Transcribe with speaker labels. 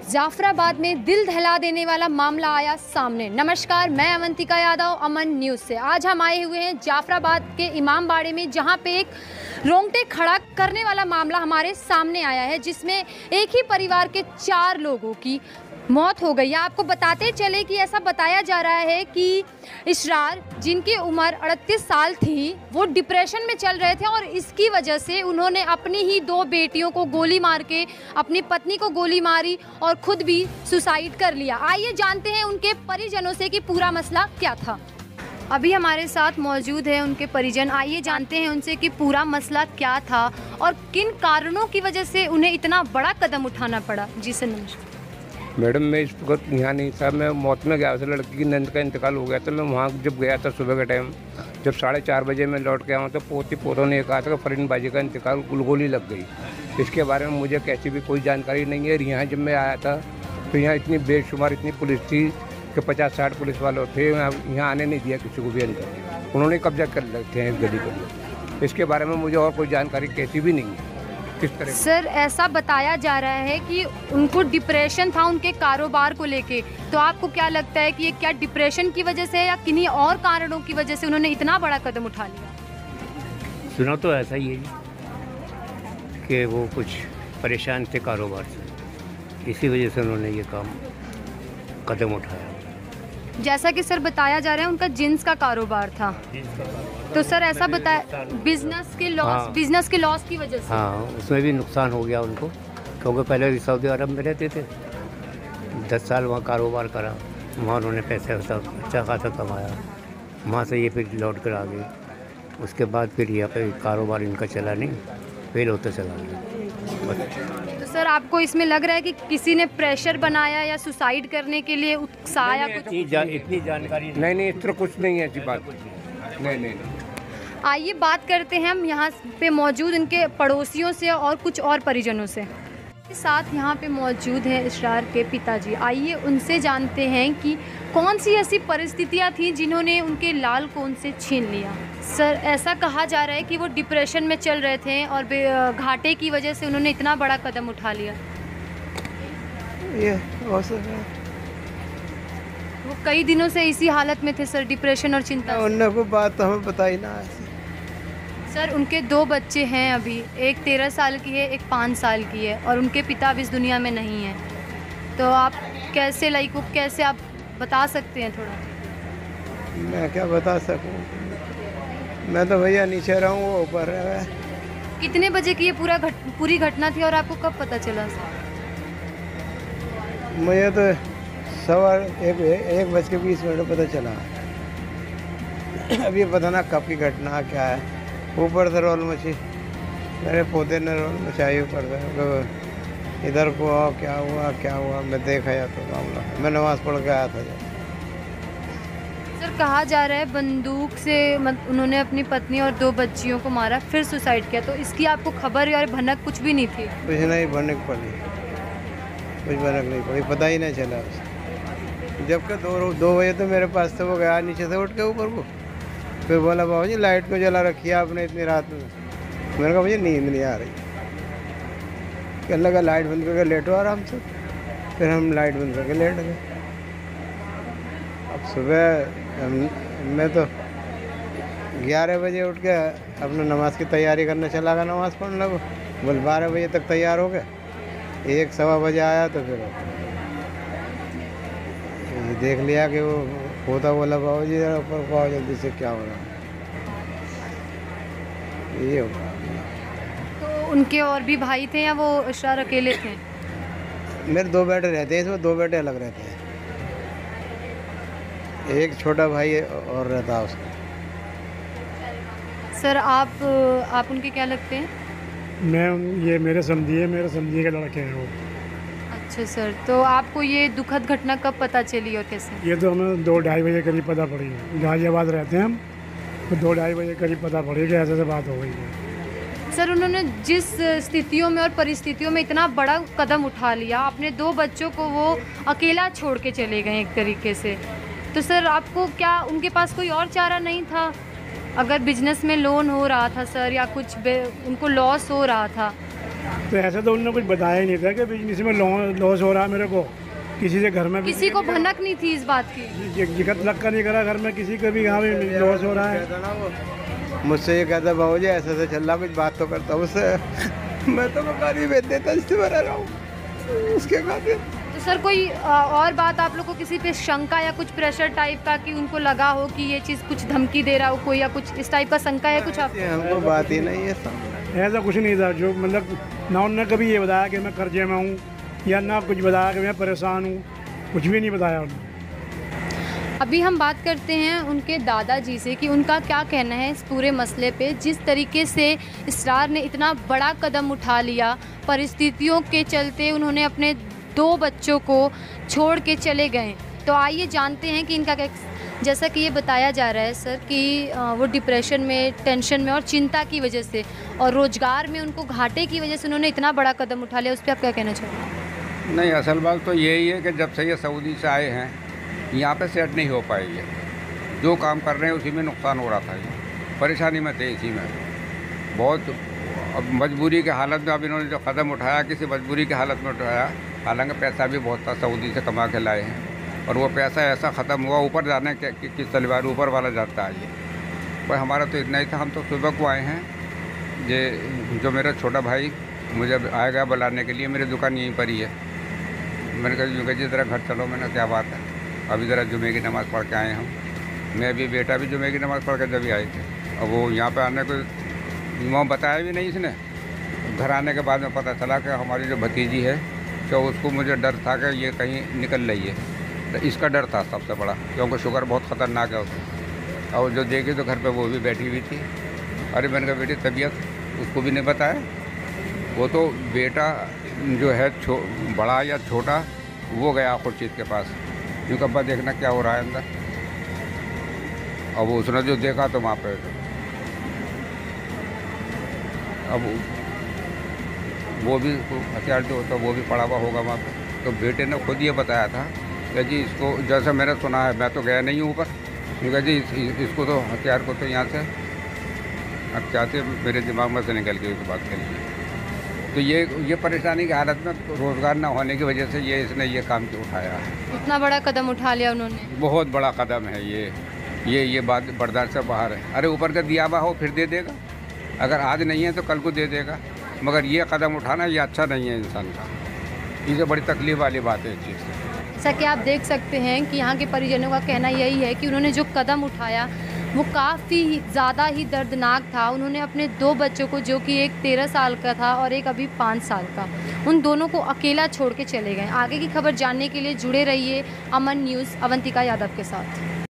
Speaker 1: जाफराबाद में दिल दहला देने वाला मामला आया सामने। नमस्कार, मैं अवंतिका यादव, अमन न्यूज़ से। आज हम आए हुए हैं जाफराबाद के इमामबाड़े में, जहां पे एक रोंगटे खड़ा करने वाला मामला हमारे सामने आया है, जिसमें एक ही परिवार के 4 लोगों की मौत हो गई है। आपको बताते चले कि ऐसा बताया जा रहा है कि इसरार, जिनकी उम्र 38 साल थी, वो डिप्रेशन में चल रहे थे और इसकी वजह से उन्होंने अपनी ही 2 बेटियों को गोली मार के अपनी पत्नी को गोली मारी और खुद भी सुसाइड कर लिया। आइए जानते हैं उनके परिजनों से कि पूरा मसला क्या था। अभी हमारे साथ मौजूद है उनके परिजन। आइए जानते हैं उनसे कि पूरा मसला क्या था और किन कारणों की वजह से उन्हें इतना बड़ा कदम उठाना पड़ा। जी सर, नमस्कार।
Speaker 2: मैडम, मैं इस वक्त यहाँ नहीं था, मैं मौत में गया था। लड़की की नंद का इंतकाल हो गया था। मैं वहाँ जब गया था सुबह के टाइम, जब 4:30 बजे मैं लौट के आया तो पोतों ने कहा था कि फरीन बाजी का इंतकाल गोली लग गई। इसके बारे में मुझे कैसी भी कोई जानकारी नहीं है। यहाँ जब मैं आया था तो यहाँ इतनी बेशुमार इतनी पुलिस थी कि 50-60 पुलिस वाले थे। यहाँ आने नहीं दिया किसी को भी अंदर। उन्होंने कब्जा कर रखे हैं इस गली पर। इसके बारे में मुझे और कोई जानकारी कैसी भी नहीं है। किस तरह
Speaker 1: सर, ऐसा बताया जा रहा है कि उनको डिप्रेशन था उनके कारोबार को लेके, तो आपको क्या लगता है कि ये क्या डिप्रेशन की वजह से या किन्हीं और कारणों की वजह से उन्होंने इतना बड़ा कदम उठा लिया?
Speaker 3: सुना तो ऐसा ही है कि वो कुछ परेशान थे कारोबार से, इसी वजह से उन्होंने ये कदम उठाया।
Speaker 1: जैसा कि सर बताया जा रहा है उनका जींस का कारोबार था, तो सर ऐसा बताया बिजनेस के लॉस की वजह से।
Speaker 3: हाँ, उसमें भी नुकसान हो गया उनको, क्योंकि पहले सऊदी अरब में रहते थे, 10 साल वहाँ कारोबार करा, वहाँ उन्होंने पैसे अच्छा खासा कमाया, वहाँ से ये फिर लौट कर आ गए। उसके बाद फिर यहाँ पे कारोबार इनका चला नहीं, फेल होता चला गया।
Speaker 1: तो सर, आपको इसमें लग रहा है कि किसी ने प्रेशर बनाया या सुसाइड करने के लिए उकसाया? कुछ
Speaker 3: इतनी जानकारी
Speaker 2: नहीं, इस तरह कुछ नहीं है ऐसी बात। नहीं।
Speaker 1: आइए बात करते हैं हम यहाँ पे मौजूद उनके पड़ोसियों से और कुछ और परिजनों से। साथ यहाँ पे मौजूद हैं इसरार के पिताजी। आइए उनसे जानते हैं कि कौन सी ऐसी परिस्थितियाँ थीं जिन्होंने उनके लाल को उनसे छीन लिया। सर, ऐसा कहा जा रहा है कि वो डिप्रेशन में चल रहे थे और घाटे की वजह से उन्होंने इतना बड़ा कदम उठा लिया।
Speaker 4: ये हो सकता है।
Speaker 1: वो कई दिनों से इसी हालत में थे सर, डिप्रेशन और चिंता।
Speaker 4: उन्होंने कोई बात तो हमें बताई ना है।
Speaker 1: सर, उनके 2 बच्चे हैं अभी, एक 13 साल की है, एक 5 साल की है, और उनके पिता अब इस दुनिया में नहीं हैं। तो आप कैसे कैसे आप बता सकते हैं थोड़ा?
Speaker 4: मैं क्या बता सकूं, मैं तो भैया नीचे रहूं, वो ऊपर है।
Speaker 1: कितने बजे की ये पूरी घटना थी और आपको कब पता चला सर?
Speaker 4: मुझे तो 1:20 पता चला। अब ये पता ना कब की घटना क्या है। ऊपर से रोल मची, मेरे पोते ने रोल मचाई ऊपर से, इधर को आओ, क्या हुआ। मैं देखा या तो मामला, मैं नमाज़ पढ़ के आया था जब।
Speaker 1: सर, कहा जा रहा है बंदूक से उन्होंने अपनी पत्नी और 2 बच्चियों को मारा, फिर सुसाइड किया। तो इसकी आपको खबर या भनक कुछ भी नहीं थी?
Speaker 4: कुछ नहीं भनक पड़ी, पता ही नहीं चला। जबकि 2 बजे तो मेरे पास तो वो गया नीचे से उठ के ऊपर को, फिर बोला बाबू जी लाइट को जला रखी है आपने इतनी रात में। मैंने कहा मुझे नींद नहीं आ रही। कहने लगा लाइट बंद करके लेटो आराम से। फिर हम लाइट बंद करके लेट गए। अब सुबह मैं तो 11 बजे उठ के अपने नमाज की तैयारी करने चला गया, नमाज़ पढ़ने लगो। बोल 12 बजे तक तैयार हो गए, 1-1:15 बजे आया तो फिर देख लिया कि वो होता। बोला बाबू जी जरा ऊपर को आओ जल्दी से, क्या हो रहा है। ये होगा।
Speaker 1: तो उनके और भी भाई थे या वो इसरार अकेले थे?
Speaker 4: मेरे 2 बेटे रहते हैं, इसमें 2 बेटे अलग रहते हैं। एक छोटा भाई और रहता है उसका।
Speaker 1: सर, आप उनके क्या लगते हैं?
Speaker 5: ये मेरे समझिए के लड़के हैं वो।
Speaker 1: अच्छा सर, तो आपको ये दुखद घटना कब पता चली और कैसे?
Speaker 5: ये तो हमें 2-2:30 बजे करीब पता पड़ी। गाजियाबाद रहते हैं हम, तो 2-2:30 बजे करीब पता पड़ी कि ऐसे बात हो गई है।
Speaker 1: सर, उन्होंने जिस स्थितियों में और परिस्थितियों में इतना बड़ा कदम उठा लिया, अपने 2 बच्चों को वो अकेला छोड़ के चले गए एक तरीके से। तो सर, आपको क्या उनके पास कोई और चारा नहीं था? अगर बिजनेस में लोन हो रहा था सर, या कुछ उनको लॉस हो रहा था,
Speaker 5: तो ऐसा तो उन्होंने कुछ बताया ही नहीं था कि बिजनेस में लॉस हो रहा है मेरे को, किसी से घर में भी
Speaker 1: किसी को भनक नहीं थी इस बात की।
Speaker 5: जिगत लग का नहीं करा घर में किसी का भी, यहाँ भी लॉस हो रहा है।
Speaker 4: कहता ना वो मुझसे ये कहता बाबू जी ऐसा चल रहा, कुछ बात तो करता उससे। मैं तो मकान ही बेच देता जिससे मैं रह रहा हूँ उसके खातिर।
Speaker 1: तो सर कोई और बात आप लोग को किसी पे शंका या कुछ प्रेशर टाइप का कि उनको लगा हो कि ये चीज़ कुछ धमकी दे रहा हो कोई, या कुछ इस टाइप का शंका है कुछ आप?
Speaker 4: हमको बात ही नहीं है सब।
Speaker 5: ऐसा कुछ नहीं था जो मतलब ना उन्होंने कभी ये बताया कि मैं कर्जे में हूँ, या ना कुछ बताया कि मैं परेशान हूँ, कुछ भी नहीं बताया उन्होंने।
Speaker 1: अभी हम बात करते हैं उनके दादाजी से कि उनका क्या कहना है इस पूरे मसले पे। जिस तरीके से इसरार ने इतना बड़ा कदम उठा लिया, परिस्थितियों के चलते उन्होंने अपने 2 बच्चों को छोड़ के चले गए। तो आइए जानते हैं कि इनका क्या। जैसा कि ये बताया जा रहा है सर कि वो डिप्रेशन में, टेंशन में और चिंता की वजह से और रोज़गार में उनको घाटे की वजह से उन्होंने इतना बड़ा कदम उठा लिया, उस पर आप क्या कहना चाहोगे?
Speaker 6: नहीं, असल बात तो यही है कि जब से ये सऊदी से आए हैं यहाँ पे सेट नहीं हो पाई है। जो काम कर रहे हैं उसी में नुकसान हो रहा था, ये परेशानी में थे इसी में बहुत। अब मजबूरी के हालत में अब इन्होंने जो कदम उठाया किसी मजबूरी की हालत में उठाया, हालांकि पैसा भी बहुत था, सऊदी से कमा के लाए हैं और वो पैसा ऐसा ख़त्म हुआ, ऊपर जाने के किस तलवार ऊपर वाला जाता है ये। पर हमारा तो इतना ही था, हम तो सुबह को आए हैं। ये जो मेरा छोटा भाई मुझे आएगा बुलाने के लिए, मेरी दुकान यहीं पर ही है। मैंने कहा यूँ जी ज़रा घर चलो। मैंने क्या बात है, अभी ज़रा जुमे की नमाज़ पढ़ के आए हम। मैं भी बेटा भी जुमे की नमाज़ पढ़ के जब भी आए थे। अब वो यहाँ पे आने को वहाँ बताया भी नहीं इसने। घर आने के बाद में पता चला कि हमारी जो भतीजी है तो उसको मुझे डर था कि ये कहीं निकल रही है, तो इसका डर था सबसे बड़ा, क्योंकि शुगर बहुत ख़तरनाक है उसको। और जो देखी तो घर पे वो भी बैठी हुई थी। अरे मैंने कहा बेटी तबीयत, उसको भी नहीं बताया। वो तो बेटा जो है बड़ा या छोटा वो गया खुर्शीद के पास, क्योंकि अब्बा देखना क्या हो रहा है अंदर। अब उसने जो देखा तो वहाँ पे अब वो भी हथियार जो होता वो भी पड़ा हुआ होगा वहाँ पे। तो बेटे ने खुद ये बताया था कि जी इसको, जैसा मैंने सुना है, मैं तो गया नहीं हूँ ऊपर, क्योंकि जी इसको तो हथियार को तो यहाँ से अब चाहते मेरे दिमाग में से निकल गई उस बात के लिए। तो ये परेशानी की हालत में रोज़गार ना होने की वजह से ये इसने ये काम उठाया है।
Speaker 1: इतना बड़ा कदम उठा लिया उन्होंने,
Speaker 6: बहुत बड़ा कदम है ये बात बर्दाश्त से बाहर है। अरे ऊपर का दिया हुआ हो फिर दे देगा, अगर आज नहीं है तो कल को दे देगा, मगर ये कदम उठाना ये अच्छा नहीं है इंसान का। ये बड़ी तकलीफ वाली बात है इस चीज़ से।
Speaker 1: जैसा कि आप देख सकते हैं कि यहाँ के परिजनों का कहना यही है कि उन्होंने जो कदम उठाया वो काफ़ी ज़्यादा ही दर्दनाक था। उन्होंने अपने 2 बच्चों को, जो कि एक 13 साल का था और एक अभी 5 साल का, उन दोनों को अकेला छोड़ के चले गए। आगे की खबर जानने के लिए जुड़े रहिए अमन न्यूज़ अवंतिका यादव के साथ।